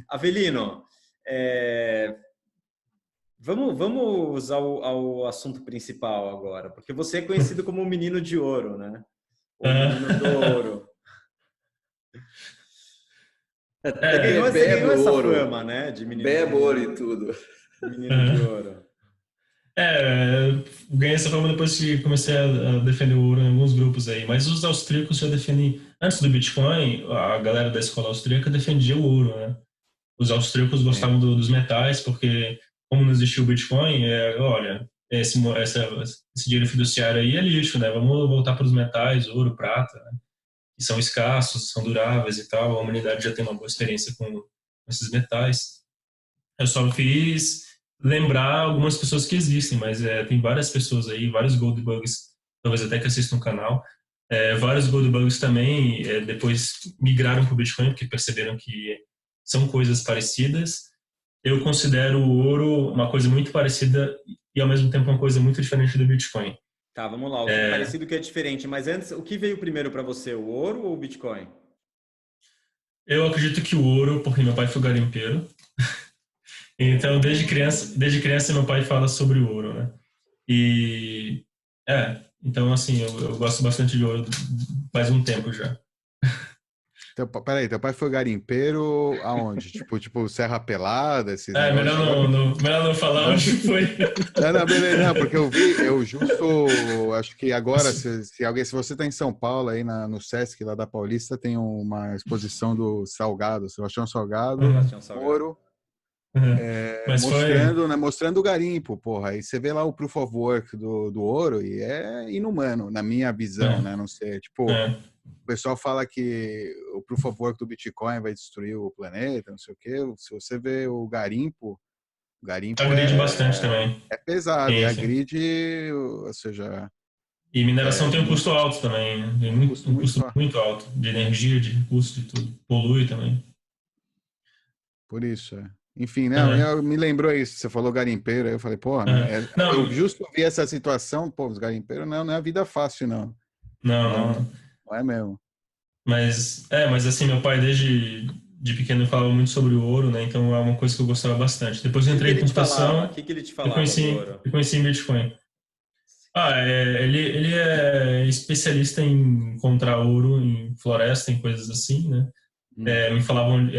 Avelino, é, vamos ao assunto principal agora, porque você é conhecido como o menino de ouro, né? O menino do ouro. Você ganhou Bebo essa ouro, fama, né? De bebo ouro e tudo. menino de ouro. Ganhei essa fama depois que comecei a defender o ouro em alguns grupos aí. Mas os austríacos já defendem. Antes do Bitcoin, a galera da escola austríaca defendia o ouro, né? Os austríacos É. gostavam dos metais, porque, como não existia o Bitcoin, olha, esse dinheiro fiduciário aí é lixo, né? Vamos voltar para os metais, ouro, prata, né? Que são escassos, são duráveis e tal. A humanidade já tem uma boa experiência com esses metais. Eu só fiz lembrar algumas pessoas que existem, mas tem várias pessoas aí, vários gold bugs, talvez até que assistam no canal. Vários gold bugs também depois migraram para o Bitcoin, porque perceberam que são coisas parecidas. Eu considero o ouro uma coisa muito parecida e, ao mesmo tempo, uma coisa muito diferente do Bitcoin. Tá, vamos lá. O que é parecido, o que é diferente. Mas antes, o que veio primeiro para você, o ouro ou o Bitcoin? Eu acredito que o ouro, porque meu pai foi garimpeiro. Então, desde criança meu pai fala sobre o ouro, né? E então assim, eu gosto bastante de ouro faz um tempo já. Peraí, teu pai foi garimpeiro aonde? Tipo Serra Pelada, esses negócios? Melhor não falar onde foi. Não, beleza, não, porque eu justo, acho que agora, se você tá em São Paulo, aí no Sesc, lá da Paulista, tem uma exposição do Salgado, Sebastião Salgado, ouro, Mas mostrando, né, mostrando o garimpo, porra. Aí você vê lá o Proof of Work do ouro e é inumano, na minha visão, né? Não sei, tipo, o pessoal fala que o Proof of Work do Bitcoin vai destruir o planeta, não sei o quê. Se você vê o garimpo agride bastante também. é pesado, Sim, e a sim. grid, ou seja... E mineração tem um custo alto também, né? Tem um custo muito alto de energia, de recurso, de tudo. Polui também. Por isso, Enfim, não, eu me lembrou isso, você falou garimpeiro, aí eu falei, pô, né, eu justo vi essa situação, pô, os garimpeiros não é a vida fácil, não. Não. Não é mesmo. Mas assim, meu pai desde de pequeno falava muito sobre o ouro, né? Então é uma coisa que eu gostava bastante. Depois eu entrei em computação, O que ele te falava do ouro? eu conheci em Bitcoin. Ele é especialista em encontrar ouro em floresta, em coisas assim, né? Me falavam,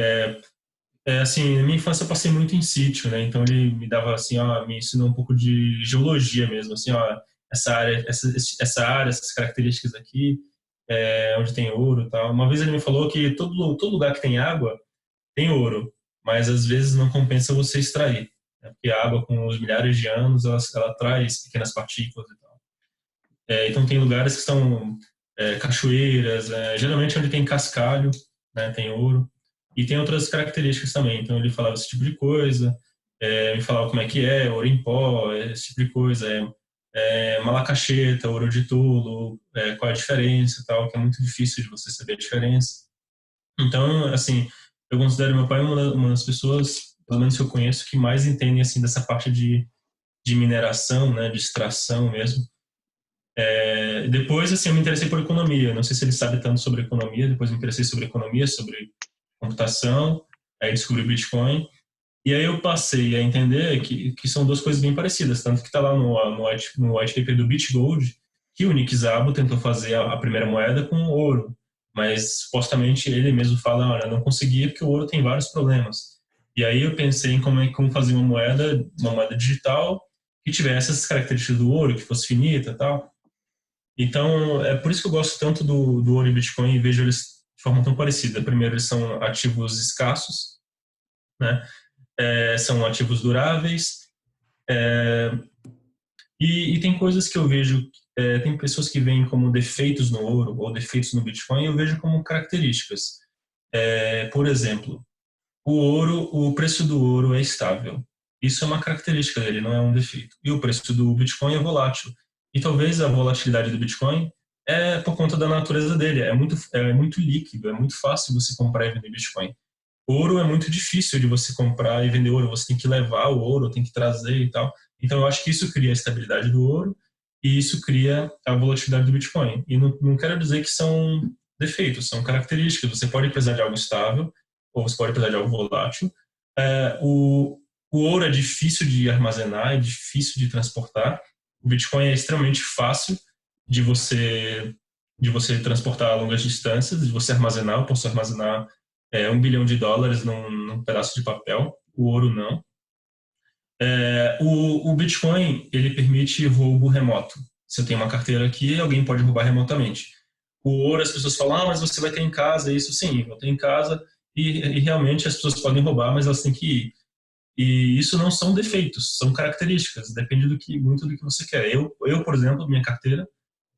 assim, na minha infância eu passei muito em sítio, né? Então ele me dava assim, me ensinou um pouco de geologia mesmo, assim, essa área, essas características aqui, onde tem ouro e tal. Uma vez ele me falou que todo lugar que tem água tem ouro, mas às vezes não compensa você extrair, né? Porque a água com os milhares de anos ela traz pequenas partículas e tal. Então tem lugares que são cachoeiras, geralmente onde tem cascalho, né, tem ouro. E tem outras características também. Então ele falava esse tipo de coisa, me falava como é que é, ouro em pó, esse tipo de coisa, malacacheta, ouro de tolo, qual é a diferença e tal, que é muito difícil de você saber a diferença. Então, assim, eu considero meu pai uma das pessoas, pelo menos que eu conheço, que mais entendem assim dessa parte de mineração, né, de extração mesmo. Depois, assim, eu me interessei por economia. Não sei se ele sabe tanto sobre economia. Depois me interessei sobre economia, sobre computação. Aí descobri o Bitcoin. E aí eu passei a entender que são duas coisas bem parecidas. Tanto que está lá no white paper do BitGold que o Nick Szabo tentou fazer a primeira moeda com ouro. Mas, supostamente, ele mesmo fala, olha, não conseguia porque o ouro tem vários problemas. E aí eu pensei em como fazer uma moeda digital que tivesse essas características do ouro, que fosse finita e tal. Então, é por isso que eu gosto tanto do ouro e Bitcoin e vejo eles de forma tão parecida. Primeiro, eles são ativos escassos, né? São ativos duráveis. E tem coisas que eu vejo, tem pessoas que veem como defeitos no ouro ou defeitos no Bitcoin, e eu vejo como características. Por exemplo, o preço do ouro é estável. Isso é uma característica dele, não é um defeito. E o preço do Bitcoin é volátil. E talvez a volatilidade do Bitcoin é por conta da natureza dele. É muito líquido, é muito fácil você comprar e vender Bitcoin. Ouro é muito difícil de você comprar e vender ouro. Você tem que levar o ouro, tem que trazer e tal. Então eu acho que isso cria a estabilidade do ouro e isso cria a volatilidade do Bitcoin. E não quero dizer que são defeitos, são características. Você pode precisar de algo estável ou você pode precisar de algo volátil, O ouro é difícil de armazenar, é difícil de transportar. O Bitcoin é extremamente fácil de você transportar a longas distâncias, de você armazenar. Eu posso armazenar $1 bilhão num pedaço de papel. O ouro não. O Bitcoin, ele permite roubo remoto. Se eu tenho uma carteira aqui, alguém pode roubar remotamente. O ouro, as pessoas falam, mas você vai ter em casa isso. Sim, eu tenho em casa e realmente as pessoas podem roubar, mas elas têm que ir. E isso não são defeitos, são características, depende muito do que você quer. Eu por exemplo, minha carteira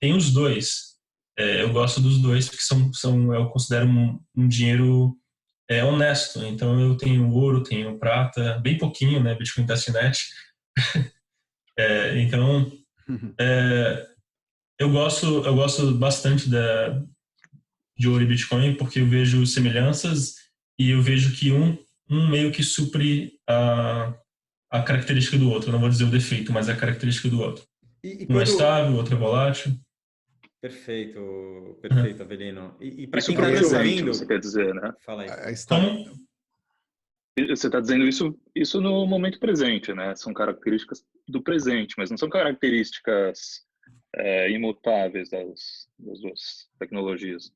tem os dois. Eu gosto dos dois porque eu considero um dinheiro honesto. Então eu tenho ouro, tenho prata, bem pouquinho, né? Bitcoin Testnet. Então eu gosto bastante de ouro e Bitcoin porque eu vejo semelhanças e eu vejo que um meio que supre a característica do outro. Eu não vou dizer o defeito, mas a característica do outro. Um é estável, o outro é volátil. Perfeito, Avelino. E para isso quem está nos ouvindo... Você quer dizer, né? Fala aí. Você está dizendo isso no momento presente, né? São características do presente, mas não são características imutáveis das duas tecnologias,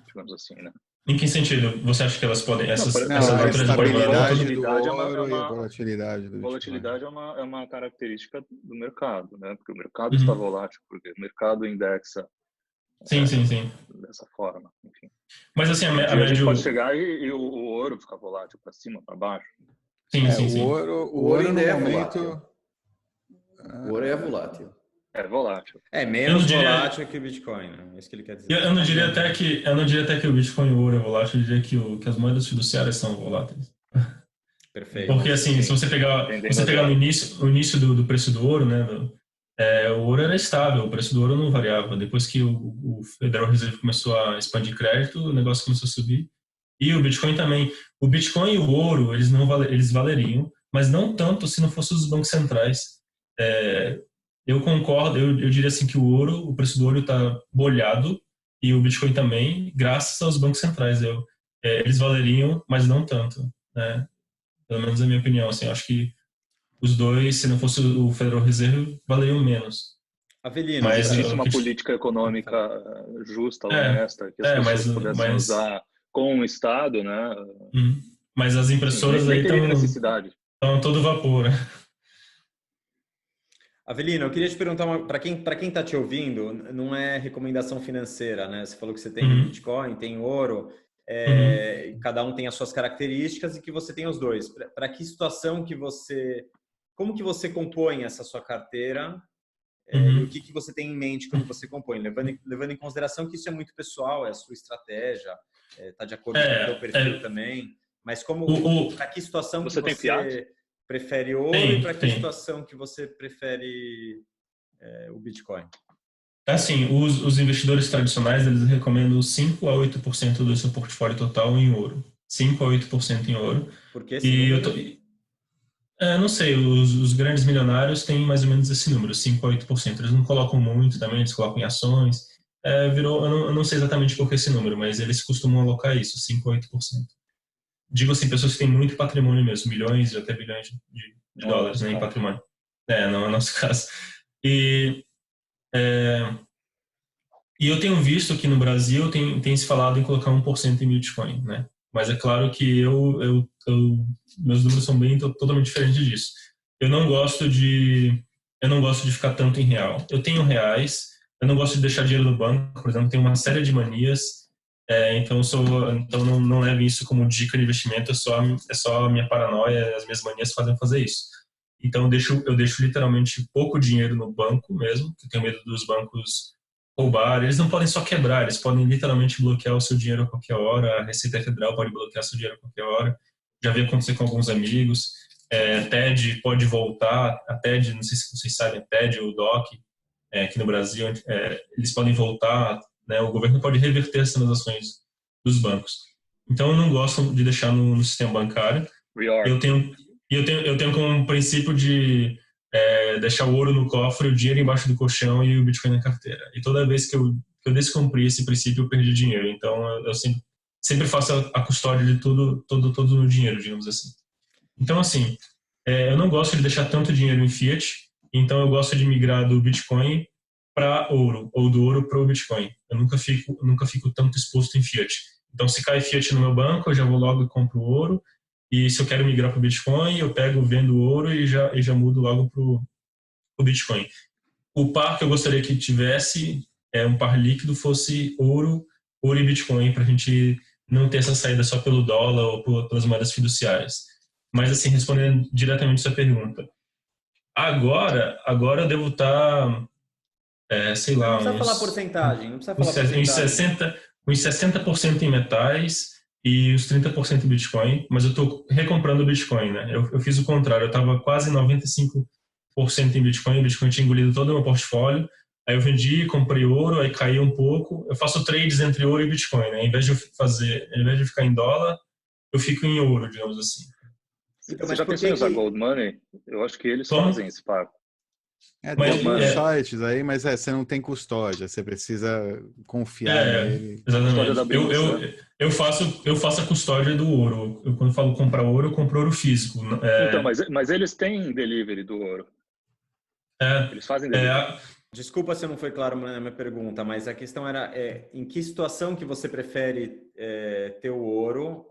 digamos assim, né? Em que sentido? Você acha que elas podem... a estabilidade do ouro e a volatilidade do volatilidade é uma característica do mercado, né? Porque o mercado está volátil, porque o mercado indexa sim. dessa forma, enfim. Mas assim, a gente pode chegar e o ouro ficar volátil para cima, para baixo. Sim. O ouro ainda é volátil. O ouro é volátil. É volátil. É menos volátil que o Bitcoin, né? É isso que ele quer dizer. Eu não diria até que o Bitcoin e o ouro é volátil, eu diria que as moedas fiduciárias são voláteis. Perfeito. Porque assim, se você pegar no início do preço do ouro, né? O ouro era estável, o preço do ouro não variava. Depois que o Federal Reserve começou a expandir crédito, o negócio começou a subir. E o Bitcoin também. O Bitcoin e o ouro, eles valeriam, mas não tanto se não fossem os bancos centrais. Eu concordo, eu diria assim que o preço do ouro está bolhado e o Bitcoin também, graças aos bancos centrais. Eles valeriam, mas não tanto, né? Pelo menos é a minha opinião. Assim, eu acho que os dois, se não fosse o Federal Reserve, valeriam menos. Avelino, mas existe uma política econômica justa, honesta, que as pessoas pudessem usar com o Estado, né? Mas as impressoras aí estão todo vapor, né? Avelino, eu queria te perguntar, para quem está te ouvindo, não é recomendação financeira, né? Você falou que você tem Bitcoin, tem ouro, cada um tem as suas características e que você tem os dois. Para que situação como que você compõe essa sua carteira e o que você tem em mente quando você compõe? Levando em consideração que isso é muito pessoal, é a sua estratégia, está de acordo com o seu perfil também, mas para que situação você que você prefere ouro e para que situação que você prefere o Bitcoin? Assim, os investidores tradicionais, eles recomendam 5 a 8% do seu portfólio total em ouro. 5 a 8% em ouro. Por que esse número? Não sei, os grandes milionários têm mais ou menos esse número, 5 a 8%. Eles não colocam muito também, eles colocam em ações. Eu não sei exatamente por que esse número, mas eles costumam alocar isso, 5 a 8%. Digo assim, pessoas que têm muito patrimônio mesmo, milhões e até bilhões de dólares, né, em patrimônio. Não é o nosso caso. E eu tenho visto que no Brasil tem se falado em colocar 1% em Bitcoin, né? Mas é claro que meus números são totalmente diferentes disso. Eu não gosto de ficar tanto em real. Eu tenho reais, eu não gosto de deixar dinheiro no banco, por exemplo, tenho uma série de manias. Então não leve isso como dica de investimento, é só a minha paranoia, as minhas manias fazem fazer isso. Então eu deixo literalmente pouco dinheiro no banco mesmo, porque eu tenho medo dos bancos roubar. Eles não podem só quebrar, eles podem literalmente bloquear o seu dinheiro a qualquer hora, a Receita Federal pode bloquear o seu dinheiro a qualquer hora. Já vi acontecer com alguns amigos. TED pode voltar, a TED, não sei se vocês sabem, a TED ou o DOC, aqui no Brasil, eles podem voltar, né? O governo pode reverter as transações dos bancos. Então eu não gosto de deixar no sistema bancário. Eu tenho como princípio de deixar o ouro no cofre, o dinheiro embaixo do colchão e o Bitcoin na carteira. E toda vez que eu descumpri esse princípio, eu perdi dinheiro. Então eu sempre faço a custódia de tudo no dinheiro, digamos assim. Então, assim, eu não gosto de deixar tanto dinheiro em fiat, então eu gosto de migrar do Bitcoin para ouro, ou do ouro para o Bitcoin. Eu nunca fico tanto exposto em fiat. Então, se cai fiat no meu banco, eu já vou logo e compro ouro. E se eu quero migrar para o Bitcoin, eu pego, vendo ouro e já mudo logo para o Bitcoin. O par que eu gostaria que tivesse, um par líquido, fosse ouro e Bitcoin, para a gente não ter essa saída só pelo dólar ou pelas moedas fiduciárias. Mas, assim, respondendo diretamente a sua pergunta, agora eu devo estar, sei Não lá, precisa falar porcentagem, não precisa falar uns porcentagem. 60% em metais e os 30% em Bitcoin, mas eu estou recomprando o Bitcoin, né? Eu fiz o contrário, eu estava quase 95% em Bitcoin, o Bitcoin tinha engolido todo o meu portfólio, aí eu vendi, comprei ouro, aí caiu um pouco, eu faço trades entre ouro e Bitcoin, né? Em vez de ficar em dólar, eu fico em ouro, digamos assim. Então, Você mas já por pensou em que usar que... Gold Money? Eu acho que eles Como? fazem esse par. Mas, Gold Tem uns Money, sites aí, mas você não tem custódia, você precisa confiar É, nele. custódia da exatamente. Binance, Eu faço a custódia do ouro. Quando falo comprar ouro, eu compro ouro físico. Então, mas eles têm delivery do ouro. É, Eles fazem é, delivery. Desculpa se eu não foi claro na minha pergunta, mas a questão era em que situação que você prefere ter o ouro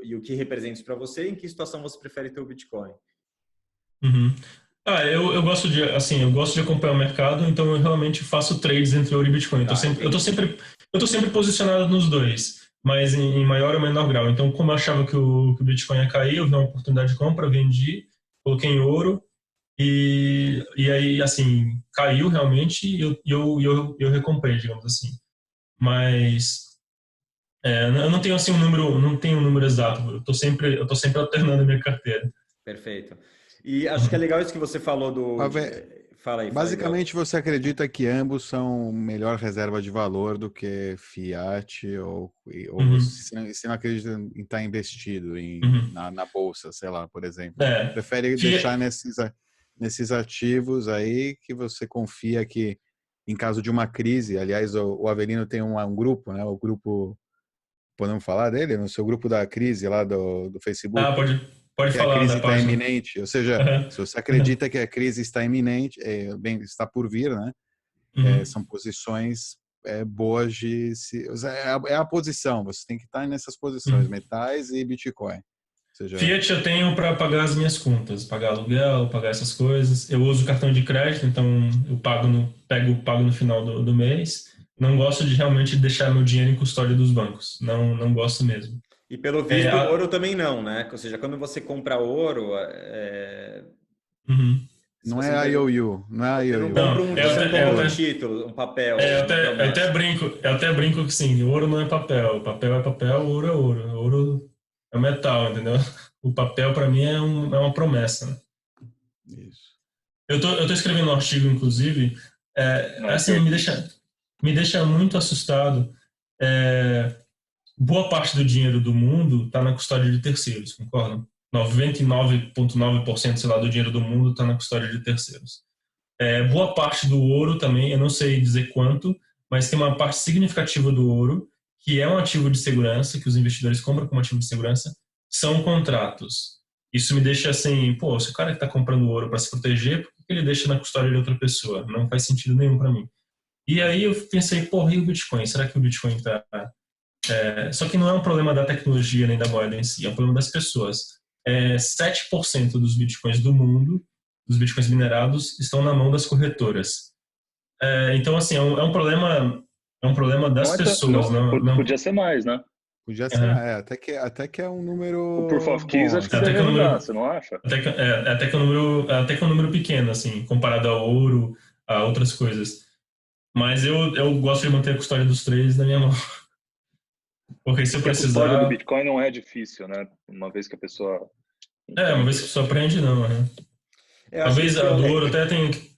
e o que representa isso para você, e em que situação você prefere ter o Bitcoin? uhum. Eu gosto de, assim, eu gosto de acompanhar o mercado, então eu realmente faço trades entre ouro e Bitcoin. Tá, entendi. Eu tô sempre posicionado nos dois, mas em maior ou menor grau. Então, como eu achava que o Bitcoin ia cair, eu vi uma oportunidade de compra, vendi, coloquei em ouro. E aí, assim, caiu realmente e eu recomprei, digamos assim. Mas eu não tenho assim não tenho um número exato. Eu tô sempre alternando a minha carteira. Perfeito. E acho que é Uhum. legal isso que você falou Mas, Fala aí, basicamente, Glauco. você acredita que ambos são melhor reserva de valor do que fiat, ou Uhum. você não acredita em estar investido Uhum. na bolsa, sei lá, por exemplo? É, Prefere deixar nesses ativos aí que você confia que, em caso de uma crise, aliás, o Avelino tem um grupo, né? O grupo, podemos falar dele? No seu grupo da crise lá do Facebook, pode que a falar crise da está página. iminente, ou seja, Uhum. se você acredita que a crise está iminente, bem, está por vir, né? Uhum. São posições boas é a posição, você tem que estar nessas posições, Uhum. metais e Bitcoin. Ou seja, Fiat eu tenho para pagar as minhas contas, pagar aluguel, pagar essas coisas. Eu uso cartão de crédito, então eu pago no final do mês. Não gosto de realmente deixar meu dinheiro em custódia dos bancos. Não gosto mesmo. E pelo É, visto, o ouro também não, né? Ou seja, quando você compra ouro, uhum. se não você não é tem, IOU, não é você não IOU, Não, compra você não compra um título, um eu uma até brinco que sim, ouro não é papel. Papel é papel, ouro é ouro. Ouro é metal, entendeu? O papel para mim é uma promessa, né? isso. Eu tô escrevendo um artigo, inclusive, não assim, perca isso. me deixa muito assustado. É, boa parte do dinheiro do mundo está na custódia de terceiros, concordam? 99,9%, sei lá, do dinheiro do mundo está na custódia de terceiros. Boa parte do ouro também, eu não sei dizer quanto, mas tem uma parte significativa do ouro, que é um ativo de segurança, que os investidores compram como ativo de segurança, são contratos. Isso me deixa assim, pô, se o cara que está comprando ouro para se proteger, por que ele deixa na custódia de outra pessoa? Não faz sentido nenhum para mim. E aí eu pensei, pô, e o Bitcoin? Será que o Bitcoin está... Só que não é um problema da tecnologia nem da moeda em si, é um problema das pessoas. 7% dos Bitcoins do mundo, dos Bitcoins minerados, estão na mão das corretoras. Então, assim, é um problema Não das é tão, pessoas, não, não, podia ser mais, né? Podia ser, uhum. até que é um O Proof número of Keys bom, acho que Até deve que o ajudar, número, você não acha? até que é um número pequeno, assim, comparado ao ouro, a outras coisas. Mas eu gosto de manter a custódia dos três na minha mão. Porque se eu Porque a custódia do precisar, Bitcoin não é difícil, né? Uma vez que a pessoa uma entende. vez que a pessoa aprende, não, né? eu acho que Talvez isso que a do eu, ouro até tem que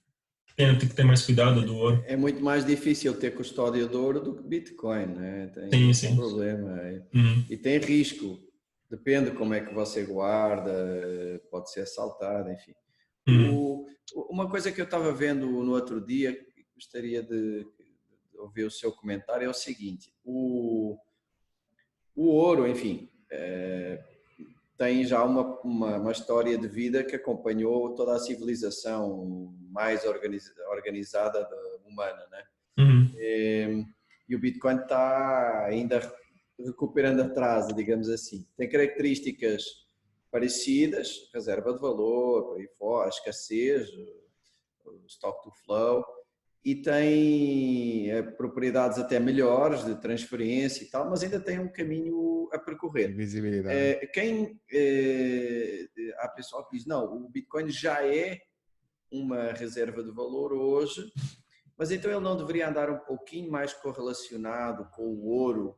ter mais cuidado do ouro. É muito mais difícil ter custódia de ouro do que Bitcoin, né? Tem Sim, esse sim. problema. Uhum. E tem risco. Depende como é que você guarda, pode ser assaltado, enfim. Uhum. Uma coisa que eu estava vendo no outro dia, que gostaria de ouvir o seu comentário, é o seguinte: o ouro, enfim, tem já uma história de vida que acompanhou toda a civilização mais organizada humana, né? E o Bitcoin está ainda recuperando atraso, digamos assim. Tem características parecidas, reserva de valor, por aí fora, a escassez, o stock to flow, e tem propriedades até melhores de transferência e tal, mas ainda tem um caminho a percorrer. Visibilidade. Há pessoal que diz, não, o Bitcoin já é uma reserva de valor hoje, mas então ele não deveria andar um pouquinho mais correlacionado com o ouro,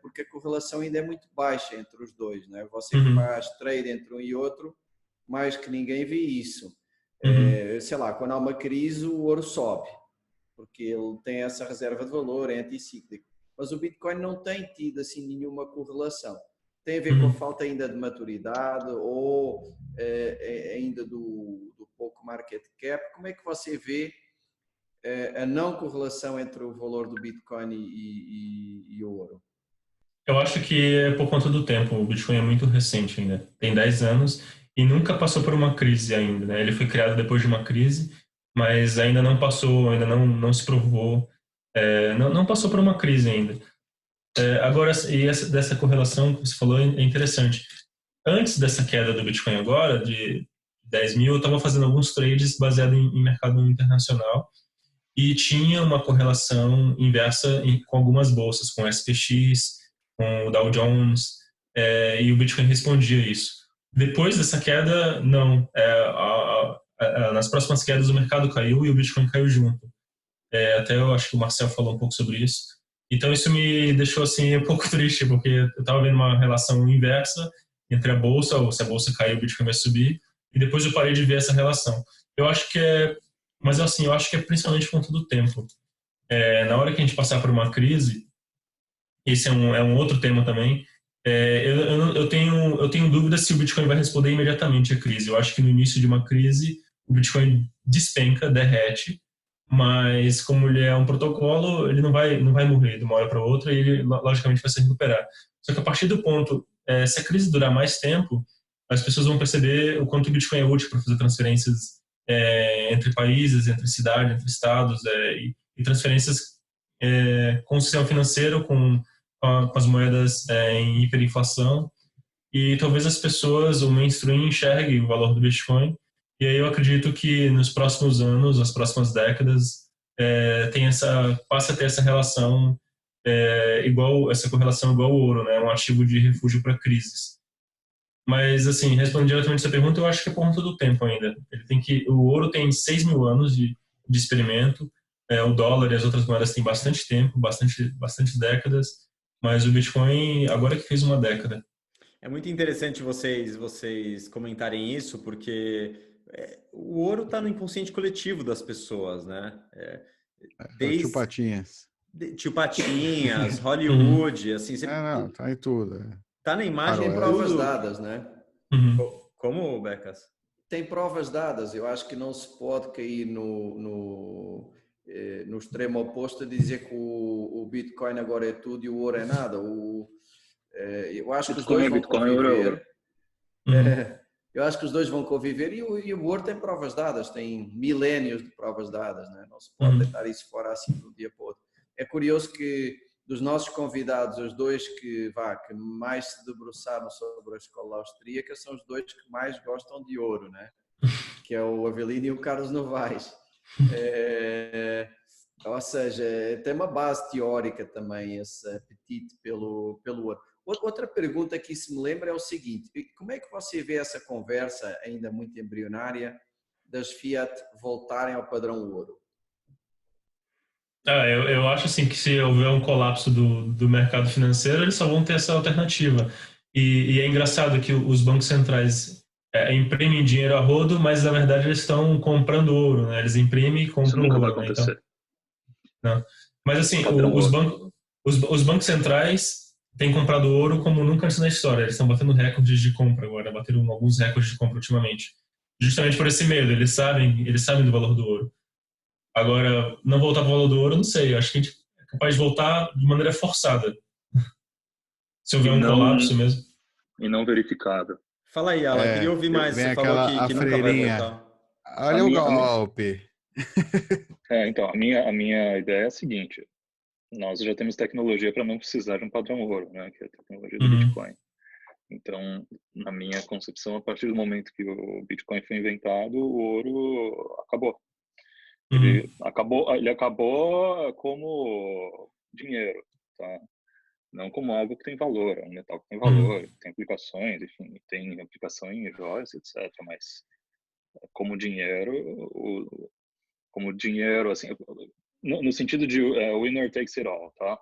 porque a correlação ainda é muito baixa entre os dois, né? Você que faz trade entre um e outro, mais que ninguém vê isso. Sei lá, quando há uma crise o ouro sobe, porque ele tem essa reserva de valor, é anticíclico. Mas o Bitcoin não tem tido assim nenhuma correlação. Tem a ver com a falta ainda de maturidade ou ainda do pouco market cap. Como é que você vê a não correlação entre o valor do Bitcoin e o ouro? Eu acho que é por conta do tempo. O Bitcoin é muito recente ainda. Tem 10 anos e nunca passou por uma crise ainda, né? Ele foi criado depois de uma crise, mas ainda não passou, ainda não se provou, não passou por uma crise ainda. Agora, dessa correlação que você falou é interessante. Antes dessa queda do Bitcoin agora, de 10 mil, eu estava fazendo alguns trades baseados em mercado internacional e tinha uma correlação inversa com algumas bolsas, com o SPX, com o Dow Jones, e o Bitcoin respondia isso. Depois dessa queda, não. Nas próximas quedas o mercado caiu e o Bitcoin caiu junto. Até eu acho que o Marcel falou um pouco sobre isso. Então isso me deixou assim um pouco triste, porque eu estava vendo uma relação inversa entre a bolsa, ou se a bolsa cair o Bitcoin vai subir, e depois eu parei de ver essa relação. Eu acho que mas assim, eu acho que é principalmente por conta do tempo. Na hora que a gente passar por uma crise, esse é um outro tema também, eu tenho dúvida se o Bitcoin vai responder imediatamente à crise. Eu acho que no início de uma crise o Bitcoin despenca, derrete, mas como ele é um protocolo, ele não vai morrer de uma hora para outra e ele logicamente vai se recuperar. Só que a partir do ponto, se a crise durar mais tempo, as pessoas vão perceber o quanto o Bitcoin é útil para fazer transferências entre países, entre cidades, entre estados, e transferências com o sistema financeiro, com as moedas em hiperinflação, e talvez as pessoas, o mainstream, enxergue o valor do Bitcoin. E aí eu acredito que nos próximos anos, nas próximas décadas, passe a ter essa relação essa correlação igual ao ouro, né? Um ativo de refúgio para crises. Mas, assim, respondendo diretamente essa pergunta, eu acho que é por conta do tempo ainda. O ouro tem 6 mil anos de experimento, o dólar e as outras moedas têm bastante tempo, bastante décadas, mas o Bitcoin agora que fez uma década. É muito interessante vocês comentarem isso, porque o ouro está no inconsciente coletivo das pessoas, né? Tio Patinhas. Tio Patinhas, Hollywood, assim... Não, tá em tudo. Tá na imagem. Tem provas dadas, né? Como, Becas? Tem provas dadas. Eu acho que não se pode cair no extremo oposto de dizer que o Bitcoin agora é tudo e o ouro é nada. Eu acho que os dois vão conviver. Eu acho que os dois vão conviver e o ouro tem provas dadas, tem milénios de provas dadas, né? Não se pode deitar isso fora assim de um dia para o outro. É curioso que dos nossos convidados, os dois que mais se debruçaram sobre a escola austríaca são os dois que mais gostam de ouro, né? Que é o Avelino e o Carlos Novaes. Ou seja, tem uma base teórica também esse apetite pelo ouro. Outra pergunta que se me lembra é o seguinte: como é que você vê essa conversa ainda muito embrionária das Fiat voltarem ao padrão ouro? Eu acho assim que se houver um colapso do mercado financeiro, eles só vão ter essa alternativa. E é engraçado que os bancos centrais imprimem dinheiro a rodo, mas na verdade eles estão comprando ouro, né? Eles imprimem e compram ouro. Isso nunca vai acontecer. Né? Então, não. Mas assim, os bancos centrais têm comprado ouro como nunca antes na história. Eles estão batendo recordes de compra agora, bateram alguns recordes de compra ultimamente. Justamente por esse medo, eles sabem do valor do ouro. Agora, não voltar para o valor do ouro, não sei. Eu acho que a gente é capaz de voltar de maneira forçada. Se houver um colapso mesmo. e não verificado. Fala aí, Alan, queria ouvir mais. Você falou que nunca vai voltar. Olha o golpe. Então, a minha ideia é a seguinte: nós já temos tecnologia para não precisar de um padrão ouro, né, que é a tecnologia do Bitcoin. Então, na minha concepção, a partir do momento que o Bitcoin foi inventado, o ouro acabou. Ele acabou como dinheiro, tá? Não como algo que tem valor, é um metal que tem valor, tem aplicações, enfim, tem aplicação em joias, etc. Mas como dinheiro, assim, no sentido de winner takes it all, tá?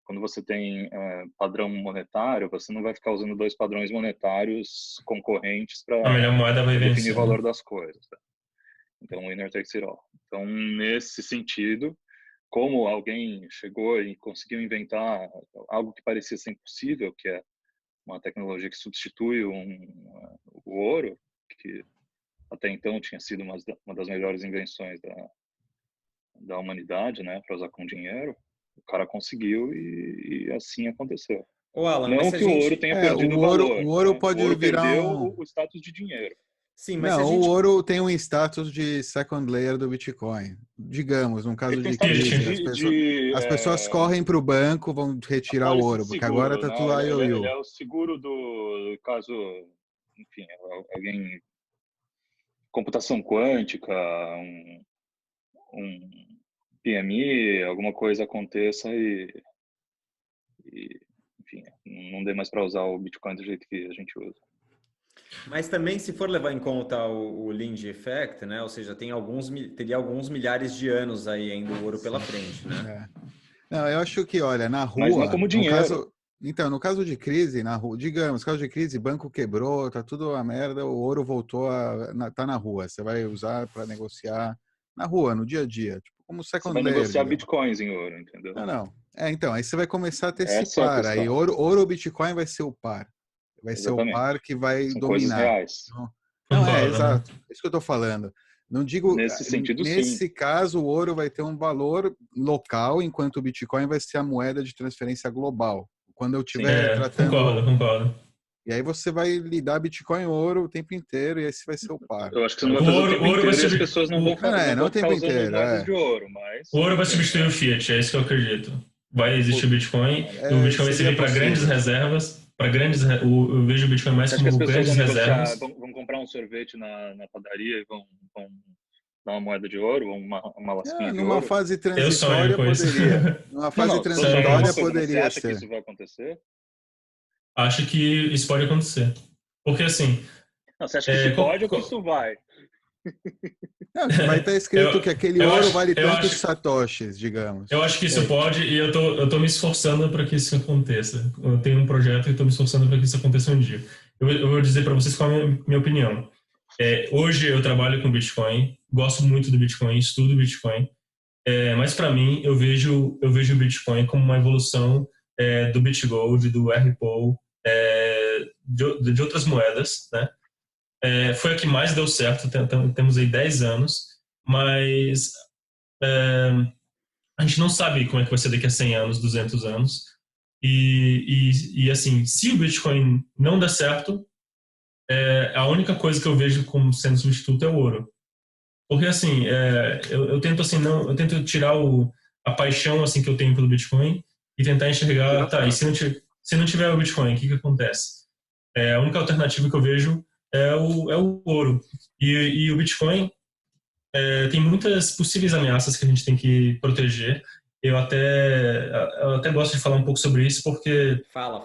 Quando você tem padrão monetário, você não vai ficar usando dois padrões monetários concorrentes para definir o valor das coisas. Tá? Então, winner takes it all. Então, nesse sentido, como alguém chegou e conseguiu inventar algo que parecia ser impossível, que é uma tecnologia que substitui o ouro, que até então tinha sido uma das melhores invenções da humanidade, né, para usar com dinheiro, o cara conseguiu e assim aconteceu. Ô, Alan, não que o ouro tenha perdido o valor. O ouro pode virar perdeu o status de dinheiro. Sim, mas não, o ouro tem um status de second layer do Bitcoin. Digamos, num caso de crise, as pessoas correm para o banco, vão retirar o ouro, porque agora está tudo IOU. Ele é o seguro do caso, enfim, alguém... computação quântica, um PMI, alguma coisa aconteça e enfim, não dê mais para usar o Bitcoin do jeito que a gente usa. Mas também, se for levar em conta o Lindy Effect, né? Ou seja, teria alguns milhares de anos aí ainda o ouro pela frente, né? Não, eu acho que, olha, na rua... Mas não como dinheiro. Então, no caso de crise, na rua, digamos, no caso de crise, banco quebrou, tá tudo uma merda, o ouro voltou tá na rua. Você vai usar para negociar na rua, no dia a dia, tipo, como second layer. Você vai negociar bitcoins em ouro, entendeu? Não. Então, aí você vai começar a ter esse par. Aí ouro ou Bitcoin vai ser o par. Vai ser o par que vai São dominar. Coisas reais. Não, exato. É isso que eu tô falando. Não digo... Nesse sentido, nesse sim. caso, o ouro vai ter um valor local, enquanto o Bitcoin vai ser a moeda de transferência global. Quando eu estiver tratando... Concordo. E aí você vai lidar Bitcoin e ouro o tempo inteiro e esse vai ser o par. Eu acho que você não vai fazer o tempo inteiro e as pessoas não vão não o tempo inteiro, moedas de ouro, mas... O ouro vai substituir o Fiat, é isso que eu acredito. Vai existir o Bitcoin, o Bitcoin vai servir para grandes reservas, eu vejo o Bitcoin mais como grandes reservas. Vão comprar um sorvete na padaria e vão dar uma moeda de ouro, uma lasquinha de ouro? Numa fase transitória poderia. Numa fase transitória poderia ser. Você acha que isso vai acontecer? Acho que isso pode acontecer. Porque assim... Não, você acha que isso pode ou que isso vai? Não, vai estar escrito que aquele ouro vale tantos satoshis, digamos. Eu acho que isso pode e eu tô me esforçando para que isso aconteça. Eu tenho um projeto e estou me esforçando para que isso aconteça um dia. Eu vou dizer para vocês qual é a minha opinião. Hoje eu trabalho com Bitcoin, gosto muito do Bitcoin, estudo Bitcoin, mas para mim eu vejo o Bitcoin como uma evolução do BitGold, do Ripple, de outras moedas, né? Foi a que mais deu certo, temos aí 10 anos, mas a gente não sabe como é que vai ser daqui a 100 anos, 200 anos, e assim, se o Bitcoin não der certo, a única coisa que eu vejo como sendo substituto é o ouro. Porque assim, eu tento assim, eu tento tirar a paixão assim, que eu tenho pelo Bitcoin e tentar enxergar, e se não tiver o Bitcoin, o que acontece? A única alternativa que eu vejo é o ouro. E o Bitcoin tem muitas possíveis ameaças que a gente tem que proteger. Eu até gosto de falar um pouco sobre isso, porque... Fala.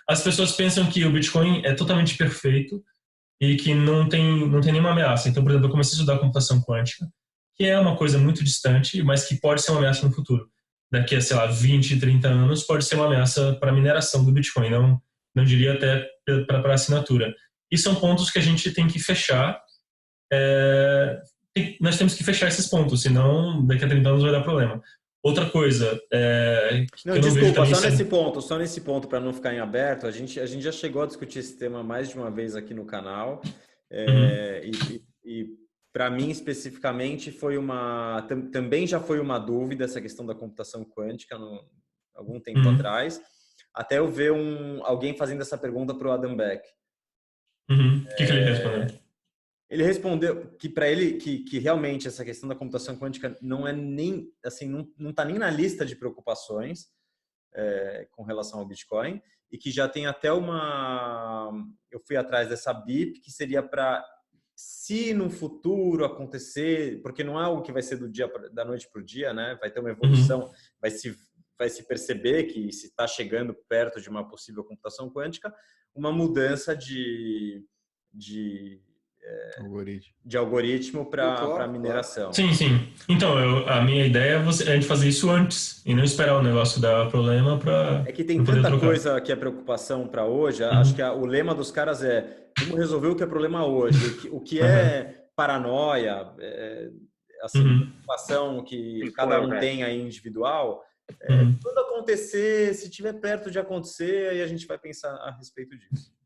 As pessoas pensam que o Bitcoin é totalmente perfeito e que não tem nenhuma ameaça. Então, por exemplo, eu comecei a estudar computação quântica, que é uma coisa muito distante, mas que pode ser uma ameaça no futuro. Daqui a, sei lá, 20, 30 anos, pode ser uma ameaça para a mineração do Bitcoin, não diria até para a assinatura. E são pontos que a gente tem que fechar. Nós temos que fechar esses pontos, senão daqui a 30 anos vai dar problema. Outra coisa... desculpa, só nesse ponto, para não ficar em aberto, a gente já chegou a discutir esse tema mais de uma vez aqui no canal, e para mim, especificamente, também já foi uma dúvida essa questão da computação quântica algum tempo atrás. até eu ver alguém fazendo essa pergunta para o Adam Back. O que ele respondeu? Ele respondeu que para ele que realmente essa questão da computação quântica não é nem assim, não está nem na lista de preocupações com relação ao Bitcoin, e que já tem até eu fui atrás dessa BIP, que seria para, se no futuro acontecer, porque não é algo que vai ser da noite para o dia, né? Vai ter uma evolução, vai se perceber que se está chegando perto de uma possível computação quântica, uma mudança de algoritmo para mineração. Sim. Então, a minha ideia é a gente fazer isso antes e não esperar o negócio dar problema para... É que tem tanta coisa que é preocupação para hoje. Acho que o lema dos caras é vamos resolver o que é problema hoje. O que é paranoia, preocupação que cada um tem aí individual, quando acontecer, se estiver perto de acontecer, aí a gente vai pensar a respeito disso.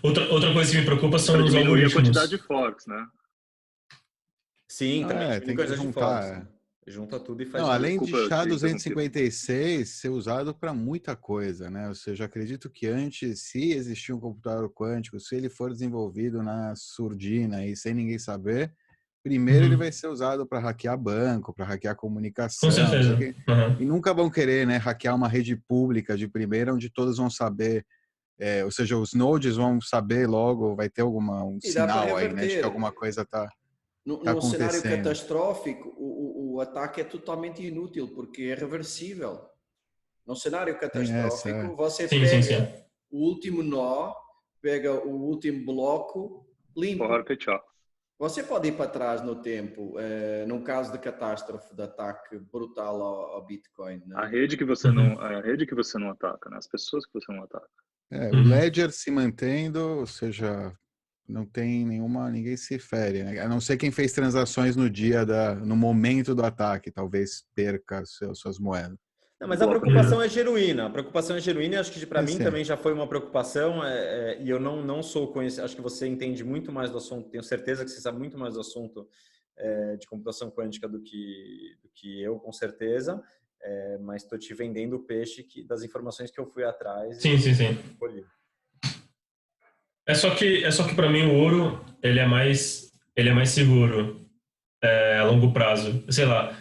Outra coisa que me preocupa são os algoritmos. A quantidade de forks, né? Sim, também. Tem que juntar. Junta tudo e faz. Não, além de SHA-256 ser usado para muita coisa, né? Ou seja, acredito que antes, se existir um computador quântico, se ele for desenvolvido na surdina e sem ninguém saber, primeiro ele vai ser usado para hackear banco, para hackear comunicação. Com certeza. E nunca vão querer, né, hackear uma rede pública de primeira, onde todos vão saber. Ou seja, os nodes vão saber logo, vai ter um sinal aí, né, de que alguma coisa está num cenário catastrófico, o ataque é totalmente inútil, porque é reversível. Num cenário catastrófico, você pega o último nó, pega o último bloco, limpa. Você pode ir para trás no tempo, num caso de catástrofe, de ataque brutal ao Bitcoin. Né? A rede que você não ataca, né? As pessoas que você não ataca. O Ledger se mantendo, ou seja, não tem ninguém se fere, né? A não ser quem fez transações no momento do ataque, talvez perca suas moedas. Não, mas a preocupação é genuína. A preocupação é genuína e acho que para mim também já foi uma preocupação. E eu não sou conhecido, acho que você entende muito mais do assunto, tenho certeza que você sabe muito mais do assunto de computação quântica do que eu, com certeza. Mas estou te vendendo o peixe das informações que eu fui atrás. Sim. É só que para mim o ouro ele é mais seguro a longo prazo. Sei lá,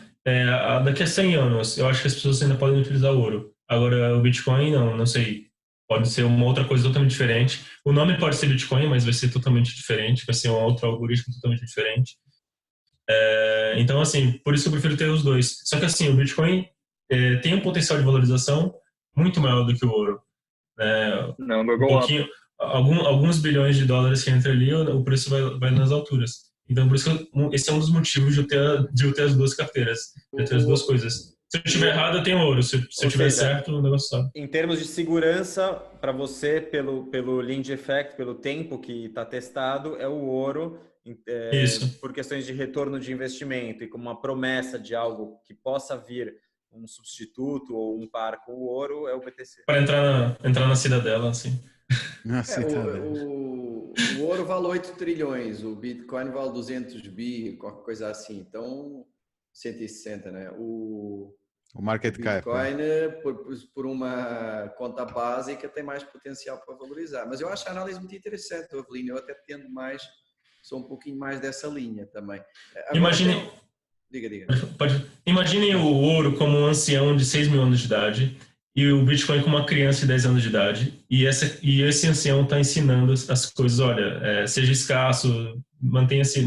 daqui a 100 anos eu acho que as pessoas ainda podem utilizar o ouro. Agora o Bitcoin não sei. Pode ser uma outra coisa totalmente diferente. O nome pode ser Bitcoin, mas vai ser totalmente diferente. Vai ser um outro algoritmo totalmente diferente. Então assim, por isso eu prefiro ter os dois. Só que assim, o Bitcoin tem um potencial de valorização muito maior do que o ouro. Alguns bilhões de dólares que entra ali, o preço vai nas alturas. Então, por isso que esse é um dos motivos de eu ter as duas carteiras, de eu ter as duas coisas. Se eu estiver errado, eu tenho ouro. Se eu estiver certo, o negócio sabe. Em termos de segurança, para você, pelo Lynch Effect, pelo tempo que está testado, é o ouro. Isso. Por questões de retorno de investimento e como uma promessa de algo que possa vir um substituto ou um par com o ouro, é o BTC. Para entrar na cidadela, assim. O ouro vale 8 trilhões, o Bitcoin vale 200 bi, qualquer coisa assim. Então, 160, né? O market cap. Bitcoin, por uma conta básica, tem mais potencial para valorizar. Mas eu acho a análise muito interessante, Avelino. Eu até tendo sou um pouquinho mais dessa linha também. Imagine... Diga. Imagine o ouro como um ancião de 6 mil anos de idade e o Bitcoin como uma criança de 10 anos de idade. E esse ancião está ensinando as coisas. Olha, seja escasso, mantenha-se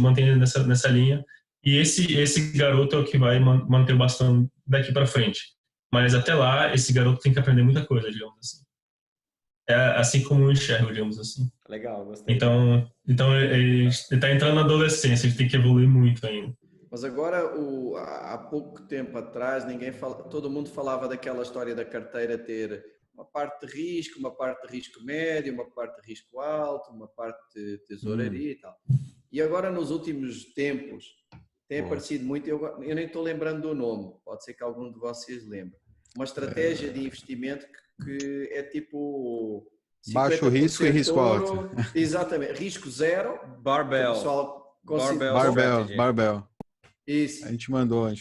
nessa linha. E esse garoto é o que vai manter o bastão daqui para frente. Mas até lá, esse garoto tem que aprender muita coisa, digamos assim. É assim como eu enxergo, digamos assim. Legal, gostei. Então ele está entrando na adolescência, ele tem que evoluir muito ainda. Mas agora, há pouco tempo atrás, todo mundo falava daquela história da carteira ter uma parte de risco, uma parte de risco médio, uma parte de risco alto, uma parte de tesouraria e tal. E agora, nos últimos tempos, tem aparecido muito, eu nem estou lembrando do nome, pode ser que algum de vocês lembre, uma estratégia de investimento que é tipo... Baixo risco e risco alto. Exatamente, risco zero. Barbell. Barbell. Isso. A gente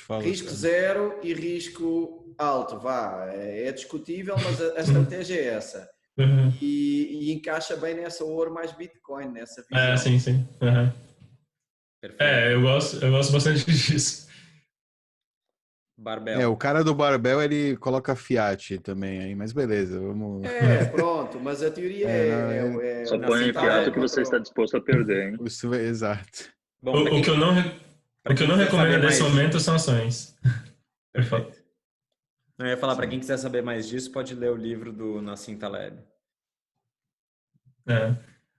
falou. Risco zero e risco alto, vá, é discutível, mas a estratégia é essa. E encaixa bem nessa ouro mais Bitcoin, nessa visão. Sim. Eu gosto bastante disso. Barbell. O cara do Barbell, ele coloca Fiat também aí, mas beleza, vamos... Pronto, mas a teoria é só põe Fiat que você está disposto a perder, hein? Isso é exato. Bom, o que eu não recomendo nesse momento são ações. Perfeito. Eu ia falar, para quem quiser saber mais disso, pode ler o livro do Nassim Taleb.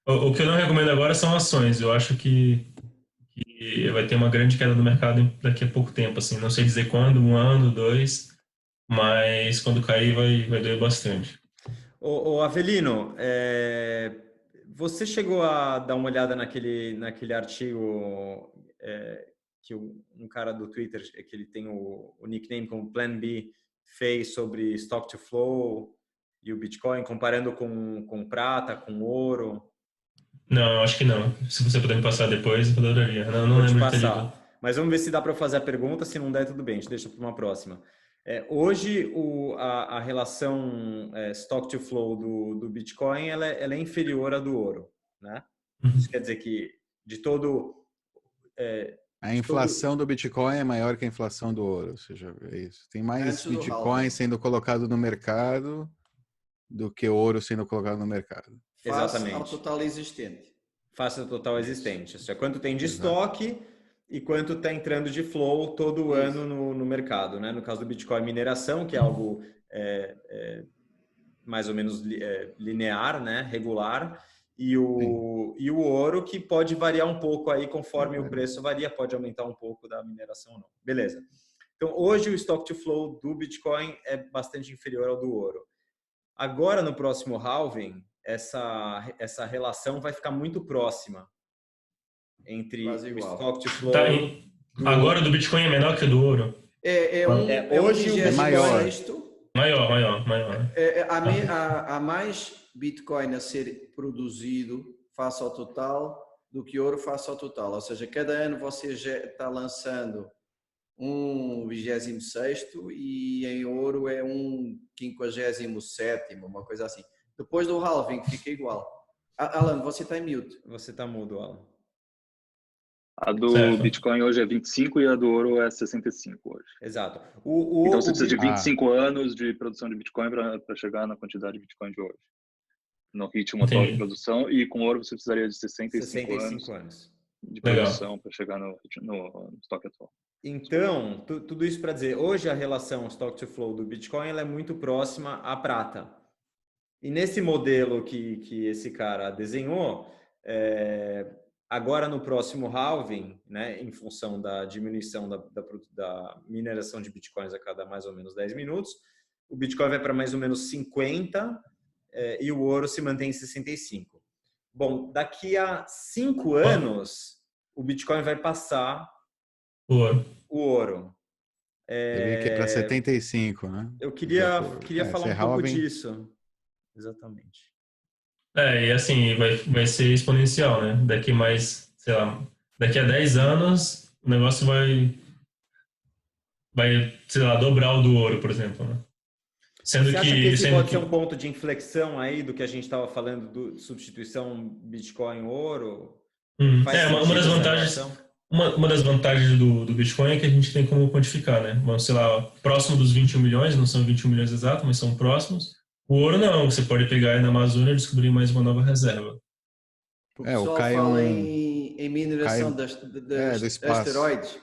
O que eu não recomendo agora são ações. Eu acho que vai ter uma grande queda do mercado daqui a pouco tempo. Assim. Não sei dizer quando, 1 ano, 2, mas quando cair vai doer bastante. Ô Avelino, você chegou a dar uma olhada naquele artigo que um cara do Twitter, que ele tem o nickname como Plan B, fez sobre Stock to Flow e o Bitcoin, comparando com prata, com ouro? Não, acho que não. Se você puder me passar depois, eu adoraria. Não Vou te lembro passar. Mas vamos ver se dá para fazer a pergunta. Se não der, tudo bem. A gente deixa para uma próxima. Hoje, a relação stock to flow do Bitcoin ela é inferior à do ouro, né? Isso quer dizer que de todo... a inflação do Bitcoin é maior que a inflação do ouro. Você já vê isso. Tem mais Bitcoin sendo colocado no mercado do que ouro sendo colocado no mercado. Exatamente. Face ao total existente. Face ao total existente. Ou seja, quanto tem de estoque e quanto está entrando de flow todo ano no mercado, né? No caso do Bitcoin, mineração, que é algo mais ou menos linear, né? Regular, e o ouro, que pode variar um pouco aí conforme o preço varia, pode aumentar um pouco da mineração ou não. Beleza. Então, hoje o stock to flow do Bitcoin é bastante inferior ao do ouro. Agora, no próximo halving, essa relação vai ficar muito próxima entre o stock to flow... Agora do Bitcoin é menor que o do ouro? Hoje é maior. Maior. Há mais Bitcoin a ser produzido face ao total do que ouro face ao total. Ou seja, cada ano você já está lançando um 26º e em ouro é um 57º, uma coisa assim. Depois do halving fica igual. Alan, você está em mute. Você está mudo, Alan. A do Bitcoin hoje é 25 e a do ouro é 65 hoje. Exato. Então você precisa de 25 anos de produção de Bitcoin para chegar na quantidade de Bitcoin de hoje. No ritmo atual de produção. E com ouro você precisaria de 65 anos de produção para chegar no estoque atual. Então, tudo isso para dizer, hoje a relação stock to flow do Bitcoin ela é muito próxima à prata. E nesse modelo que esse cara desenhou, agora no próximo halving, né, em função da diminuição da mineração de Bitcoins a cada mais ou menos 10 minutos, o Bitcoin vai para mais ou menos 50 e o ouro se mantém em 65. Bom, daqui a 5 anos, o Bitcoin vai passar o ouro. Ele que é para 75, né? Eu queria falar um pouco disso. Exatamente. E assim, vai ser exponencial, né? Daqui a 10 anos, o negócio vai, sei lá, dobrar o do ouro, por exemplo, né? Você acha que esse pode ser um ponto de inflexão aí do que a gente estava falando de substituição Bitcoin-ouro? Uma das vantagens do Bitcoin é que a gente tem como quantificar, né? Vamos, sei lá, próximo dos 21 milhões, não são 21 milhões exatos, mas são próximos. O ouro não, você pode pegar aí na Amazônia e descobrir mais uma nova reserva. O pessoal fala em mineração de asteroides.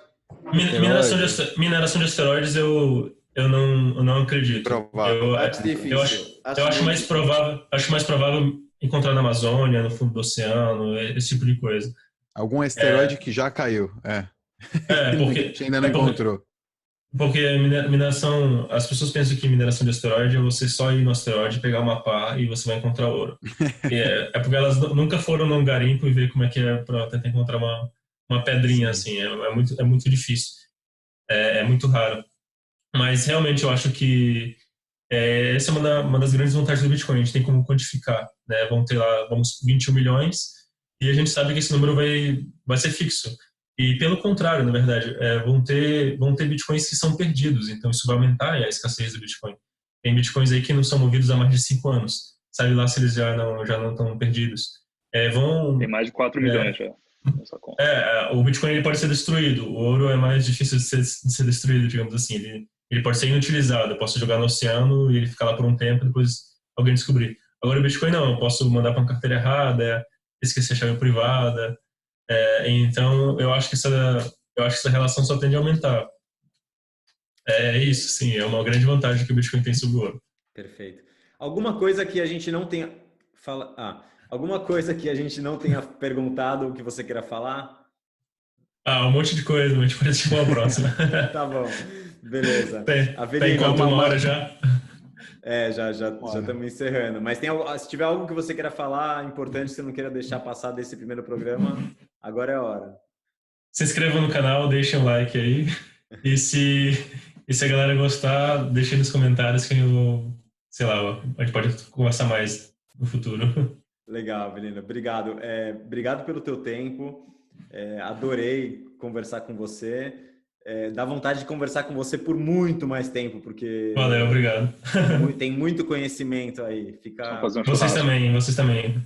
Mineração de asteroides eu não acredito. Eu acho mais provável encontrar na Amazônia, no fundo do oceano, esse tipo de coisa. Algum asteroide que já caiu, porque a gente ainda não encontrou. Porque mineração, as pessoas pensam que mineração de asteroide é você só ir no asteroide, pegar uma pá e você vai encontrar ouro. É porque elas nunca foram num garimpo e ver como é que é para tentar encontrar uma pedrinha assim. É muito difícil. É muito raro. Mas realmente eu acho que essa é uma das grandes vantagens do Bitcoin. A gente tem como quantificar, né? Vamos ter lá 21 milhões e a gente sabe que esse número vai ser fixo. E pelo contrário, na verdade, vão ter bitcoins que são perdidos, então isso vai aumentar a escassez do Bitcoin. Tem bitcoins aí que não são movidos há mais de 5 anos. Sabe lá se eles já não estão perdidos. Tem mais de 4 milhões já nessa conta. O Bitcoin ele pode ser destruído. O ouro é mais difícil de ser destruído, digamos assim. Ele pode ser inutilizado. Eu posso jogar no oceano e ele ficar lá por um tempo e depois alguém descobrir. Agora o Bitcoin não. Eu posso mandar para uma carteira errada, esquecer a chave privada. Então eu acho que essa relação só tende a aumentar. É isso, sim. É uma grande vantagem que o Bitcoin tem sobre o ouro. Perfeito. Alguma coisa que a gente não tenha... Alguma coisa que a gente não tenha perguntado que você queira falar? Um monte de coisa, mas a gente pode deixar uma próxima. Tá bom, beleza. Tem quanto uma hora já? Já estamos encerrando. Mas se tiver algo que você queira falar importante, você não queira deixar passar desse primeiro programa, agora é a hora. Se inscrevam no canal, deixem um like aí. E se a galera gostar, deixem nos comentários que a gente pode conversar mais no futuro. Legal, Avelino. Obrigado. Obrigado pelo teu tempo. Adorei conversar com você. Dá vontade de conversar com você por muito mais tempo, porque... Valeu, obrigado. Tem muito conhecimento aí. Vocês também.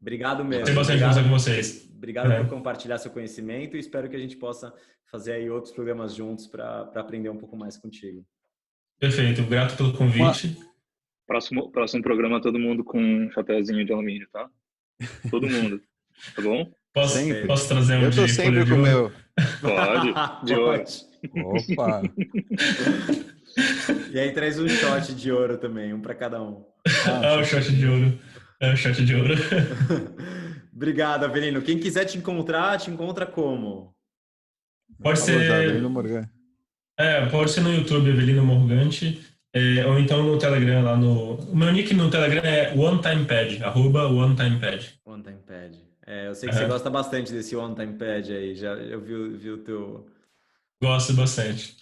Obrigado mesmo. Tem bastante conversar com vocês. Obrigado por compartilhar seu conhecimento e espero que a gente possa fazer aí outros programas juntos para aprender um pouco mais contigo. Perfeito. Grato pelo convite. Próximo programa, todo mundo com um chapéuzinho de alumínio, tá? Todo mundo. Tá bom? Posso trazer um Eu tô sempre com o meu. Pode. De ouro. Opa! E aí traz um shot de ouro também, um para cada um. O shot de ouro. O shot de ouro. Obrigado, Avelino. Quem quiser te encontrar, te encontra como? Pode ser... Avelino Morgante. Pode ser no YouTube, Avelino Morgante. Ou então no Telegram, lá no... O meu nick no Telegram é OneTimePad, @OneTimePad. OneTimePad. Eu sei que você gosta bastante desse OneTimePad aí, eu vi o teu... Gosto bastante.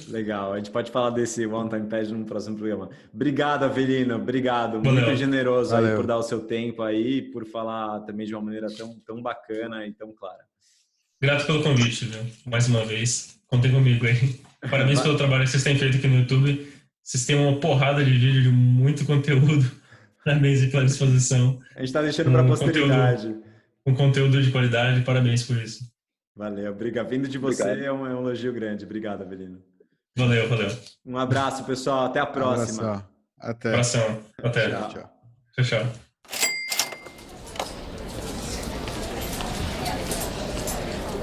Legal, a gente pode falar desse OneTimePad no próximo programa. Obrigado, Avelino, obrigado. Valeu. Muito generoso aí por dar o seu tempo aí, por falar também de uma maneira tão bacana e tão clara. Grato pelo convite, viu? Mais uma vez. Contem comigo aí. Parabéns pelo trabalho que vocês têm feito aqui no YouTube. Vocês têm uma porrada de vídeo de muito conteúdo na mesa e pela disposição. A gente está deixando para a posteridade. Um conteúdo de qualidade. Parabéns por isso. Valeu. Obrigado. Vindo de você é um elogio grande. Obrigado, Avelino. Valeu. Um abraço, pessoal. Até a próxima. Até. Abração. Até. Tchau. Tchau.